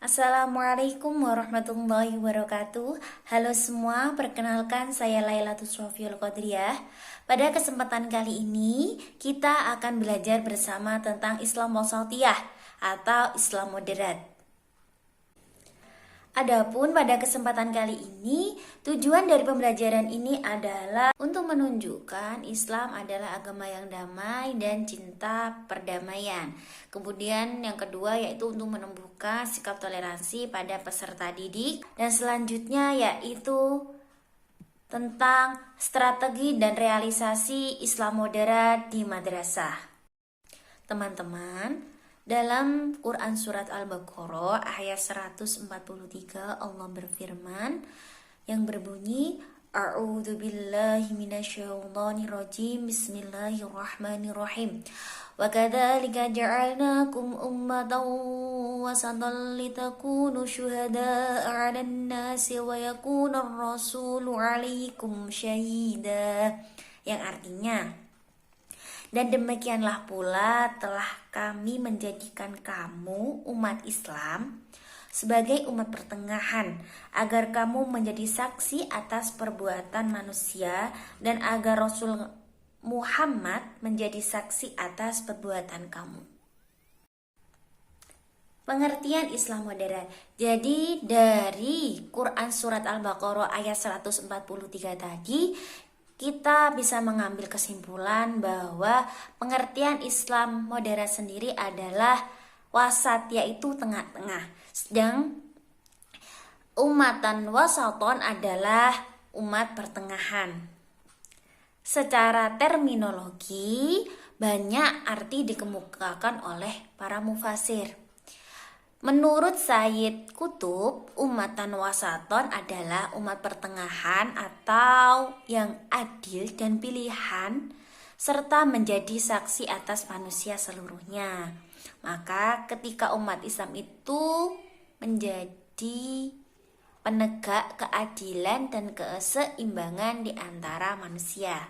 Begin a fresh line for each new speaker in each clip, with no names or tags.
Assalamualaikum warahmatullahi wabarakatuh. Halo semua, perkenalkan saya Lailatul Srofiul Qadriyah. Pada kesempatan kali ini, kita akan belajar bersama tentang Islam Wasatiyah atau Islam moderat. Adapun pada kesempatan kali ini, tujuan dari pembelajaran ini adalah untuk menunjukkan Islam adalah agama yang damai dan cinta perdamaian. Kemudian yang kedua yaitu untuk menumbuhkan sikap toleransi pada peserta didik. Dan selanjutnya yaitu tentang strategi dan realisasi Islam moderat di madrasah. Teman-teman, dalam Quran Surat Al-Baqarah ayat 143 Allah berfirman yang berbunyi A'udzu billahi minasyaitonir rajim. Bismillahirrahmanirrahim. Wa kadzalika ja'alnakum ummatan wasatan litakunu syuhada'a 'alan nasi wa yakuna ar-rasulu 'alaikum syahida. Yang artinya, dan demikianlah pula telah kami menjadikan kamu umat Islam sebagai umat pertengahan, agar kamu menjadi saksi atas perbuatan manusia dan agar Rasul Muhammad menjadi saksi atas perbuatan kamu. Pengertian Islam moderat. Jadi dari Quran Surat Al-Baqarah ayat 143 tadi, kita bisa mengambil kesimpulan bahwa pengertian Islam moderat sendiri adalah wasat, yaitu tengah-tengah. Sedang umatan wasaton adalah umat pertengahan. Secara terminologi, banyak arti dikemukakan oleh para mufasir. Menurut Sayyid Qutb, umatan wasaton adalah umat pertengahan atau yang adil dan pilihan, serta menjadi saksi atas manusia seluruhnya. Maka ketika umat Islam itu menjadi penegak keadilan dan keseimbangan di antara manusia.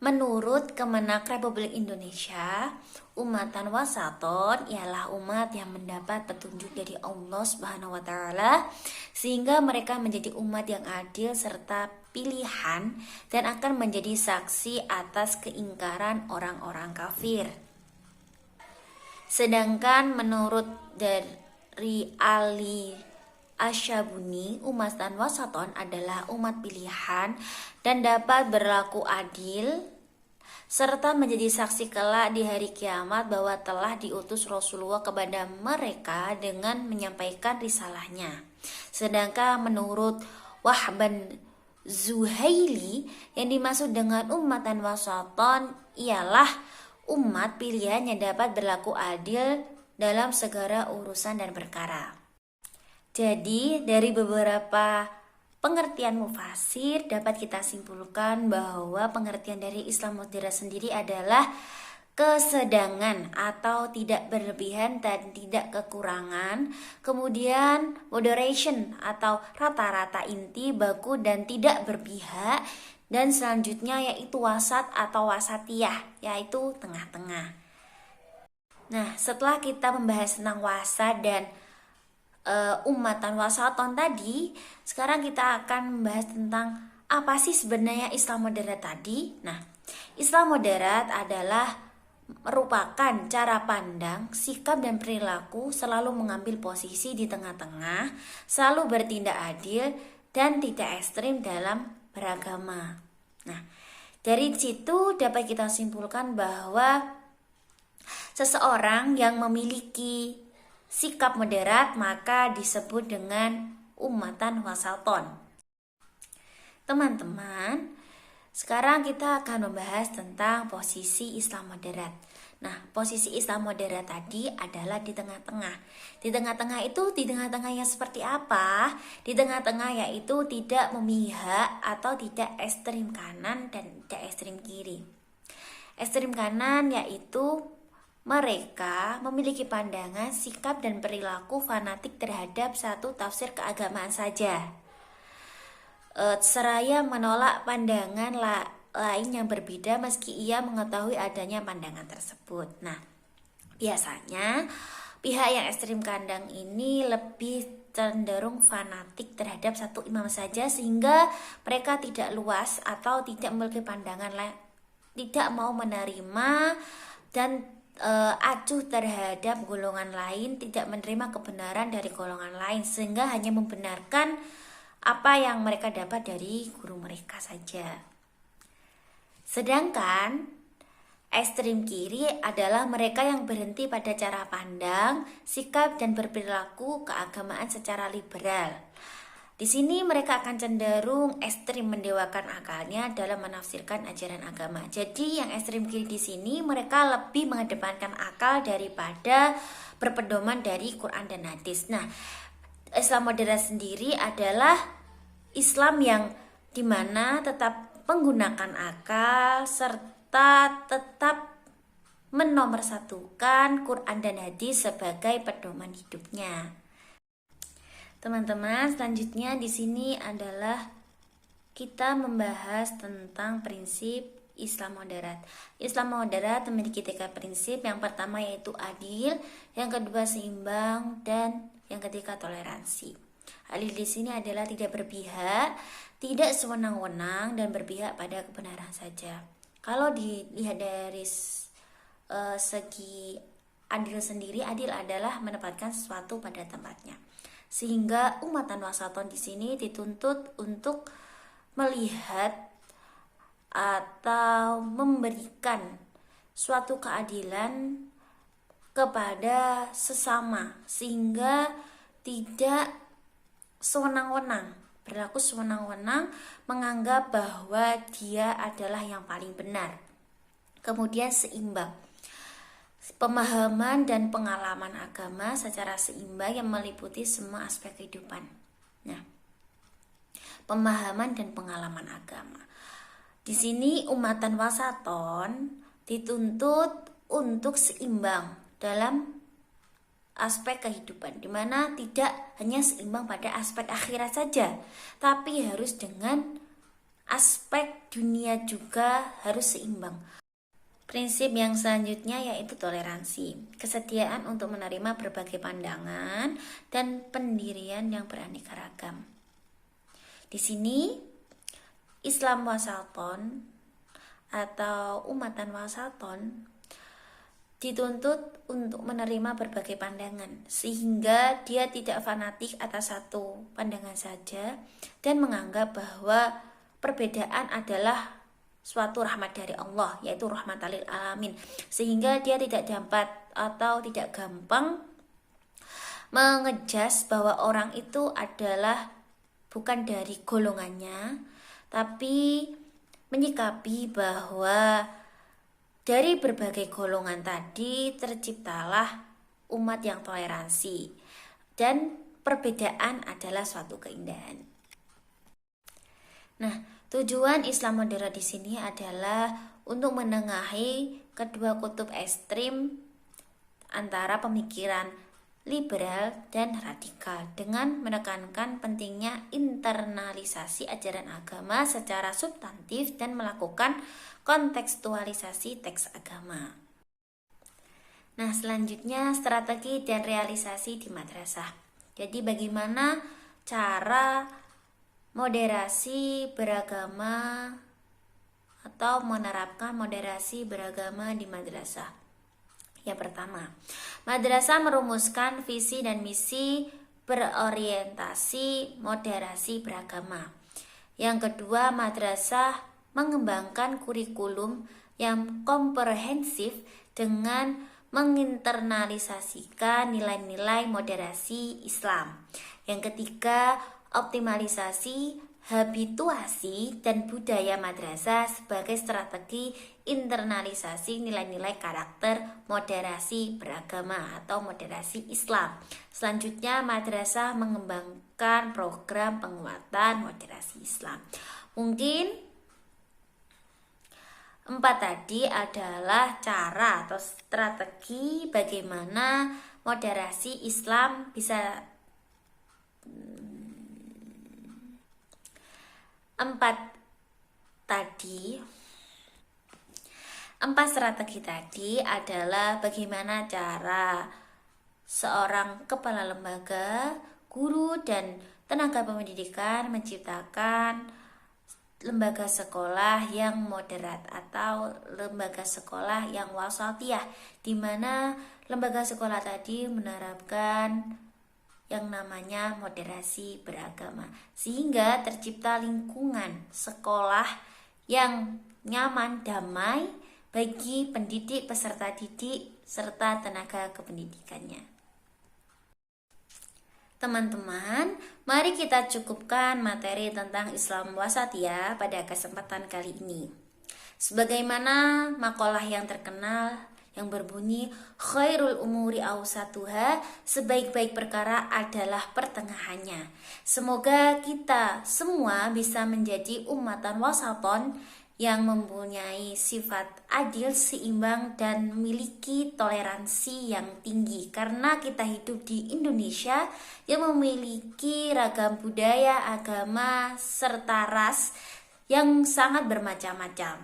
Menurut Kemenak Republik Indonesia, umatan wasaton ialah umat yang mendapat petunjuk dari Allah Subhanahu wa taala sehingga mereka menjadi umat yang adil serta pilihan dan akan menjadi saksi atas keingkaran orang-orang kafir. Sedangkan menurut dari Ali Asyabuni, umatan wasaton adalah umat pilihan dan dapat berlaku adil serta menjadi saksi kelak di hari kiamat bahwa telah diutus Rasulullah kepada mereka dengan menyampaikan risalahnya. Sedangkan menurut Wahban Zuhaili, yang dimaksud dengan umatan wasaton ialah umat pilihan yang dapat berlaku adil dalam segala urusan dan perkara. Jadi dari beberapa pengertian mufasir dapat kita simpulkan bahwa pengertian dari Islam moderat sendiri adalah kesedangan atau tidak berlebihan dan tidak kekurangan. Kemudian moderation atau rata-rata inti, baku dan tidak berpihak. Dan selanjutnya yaitu wasat atau wasatiyah, yaitu tengah-tengah. Nah, setelah kita membahas tentang wasat dan umatan wasaton tadi, sekarang kita akan membahas tentang apa sih sebenarnya Islam moderat tadi. Nah, Islam moderat adalah merupakan cara pandang, sikap dan perilaku selalu mengambil posisi di tengah-tengah, selalu bertindak adil dan tidak ekstrim dalam beragama. Nah, dari situ dapat kita simpulkan bahwa seseorang yang memiliki sikap moderat maka disebut dengan umatan wasaton. Teman-teman, sekarang kita akan membahas tentang posisi Islam moderat. Nah, posisi Islam moderat tadi adalah di tengah-tengah. Di tengah-tengah itu, di tengah-tengahnya seperti apa? Di tengah-tengah yaitu tidak memihak atau tidak ekstrim kanan dan tidak ekstrim kiri. Ekstrim kanan yaitu mereka memiliki pandangan, sikap, dan perilaku fanatik terhadap satu tafsir keagamaan saja, seraya menolak pandangan lain yang berbeda meski ia mengetahui adanya pandangan tersebut. Nah, biasanya pihak yang ekstrim kandang ini lebih cenderung fanatik terhadap satu imam saja, sehingga mereka tidak luas atau tidak memiliki pandangan lain, tidak mau menerima dan acuh terhadap golongan lain, tidak menerima kebenaran dari golongan lain, sehingga hanya membenarkan apa yang mereka dapat dari guru mereka saja. Sedangkan ekstrem kiri adalah mereka yang berhenti pada cara pandang, sikap, dan berperilaku keagamaan secara liberal. Di sini mereka akan cenderung ekstrem mendewakan akalnya dalam menafsirkan ajaran agama. Jadi yang ekstrem kiri di sini mereka lebih mengedepankan akal daripada berpedoman dari Quran dan hadis. Nah, Islam moderat sendiri adalah Islam yang dimana tetap menggunakan akal serta tetap menomorsatukan Quran dan hadis sebagai pedoman hidupnya. Teman-teman, selanjutnya di sini adalah kita membahas tentang prinsip Islam moderat. Islam moderat memiliki 3 prinsip. Yang pertama yaitu adil, yang kedua seimbang, dan yang ketiga toleransi. Adil di sini adalah tidak berpihak, tidak sewenang-wenang, dan berpihak pada kebenaran saja. Kalau dilihat dari segi adil sendiri, adil adalah menempatkan sesuatu pada tempatnya. Sehingga umatan wasaton di sini dituntut untuk melihat atau memberikan suatu keadilan kepada sesama, sehingga tidak sewenang-wenang, berlaku sewenang-wenang, menganggap bahwa dia adalah yang paling benar. Kemudian seimbang, pemahaman dan pengalaman agama secara seimbang yang meliputi semua aspek kehidupan. Nah, pemahaman dan pengalaman agama. Di sini umatan wasaton dituntut untuk seimbang dalam aspek kehidupan, dimana tidak hanya seimbang pada aspek akhirat saja, tapi harus dengan aspek dunia juga harus seimbang. Prinsip yang selanjutnya yaitu toleransi, kesediaan untuk menerima berbagai pandangan dan pendirian yang beraneka ragam. Di sini Islam wasaton atau umatan wasaton dituntut untuk menerima berbagai pandangan, sehingga dia tidak fanatik atas satu pandangan saja dan menganggap bahwa perbedaan adalah suatu rahmat dari Allah, yaitu rahmatan lil alamin, sehingga dia tidak dapat atau tidak gampang mengejas bahwa orang itu adalah bukan dari golongannya, tapi menyikapi bahwa dari berbagai golongan tadi terciptalah umat yang toleransi, dan perbedaan adalah suatu keindahan. Nah, tujuan Islam moderat di sini adalah untuk menengahi kedua kutub ekstrim antara pemikiran liberal dan radikal dengan menekankan pentingnya internalisasi ajaran agama secara substantif dan melakukan kontekstualisasi teks agama. Nah, selanjutnya strategi dan realisasi di madrasah. Jadi bagaimana cara moderasi beragama atau menerapkan moderasi beragama di madrasah? Yang pertama, madrasah merumuskan visi dan misi berorientasi moderasi beragama. Yang kedua, madrasah mengembangkan kurikulum yang komprehensif dengan menginternalisasikan nilai-nilai moderasi Islam. Yang ketiga, optimalisasi habituasi dan budaya madrasah sebagai strategi internalisasi nilai-nilai karakter moderasi beragama atau moderasi Islam. Selanjutnya, madrasah mengembangkan program penguatan moderasi Islam. Mungkin 4 tadi adalah cara atau strategi bagaimana moderasi Islam bisa 4 strategi tadi adalah bagaimana cara seorang kepala lembaga, guru, dan tenaga pendidikan menciptakan lembaga sekolah yang moderat atau lembaga sekolah yang wasatiyah, di mana lembaga sekolah tadi menerapkan yang namanya moderasi beragama, sehingga tercipta lingkungan sekolah yang nyaman, damai bagi pendidik, peserta didik, serta tenaga kependidikannya. Teman-teman, mari kita cukupkan materi tentang Islam Wasatiyah pada kesempatan kali ini. Sebagaimana makalah yang terkenal yang berbunyi khairul umuri awsatuha, sebaik-baik perkara adalah pertengahannya. Semoga kita semua bisa menjadi umatan wasaton yang mempunyai sifat adil, seimbang, dan memiliki toleransi yang tinggi, karena kita hidup di Indonesia yang memiliki ragam budaya, agama, serta ras yang sangat bermacam-macam.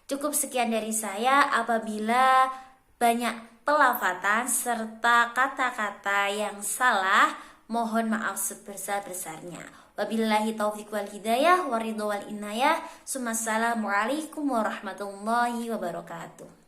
Cukup sekian dari saya. Apabila banyak pelafatan serta kata-kata yang salah, mohon maaf sebesar-besarnya. Wabillahi taufiq wal hidayah, waridho wal inayah. Assalamualaikum warahmatullahi wabarakatuh.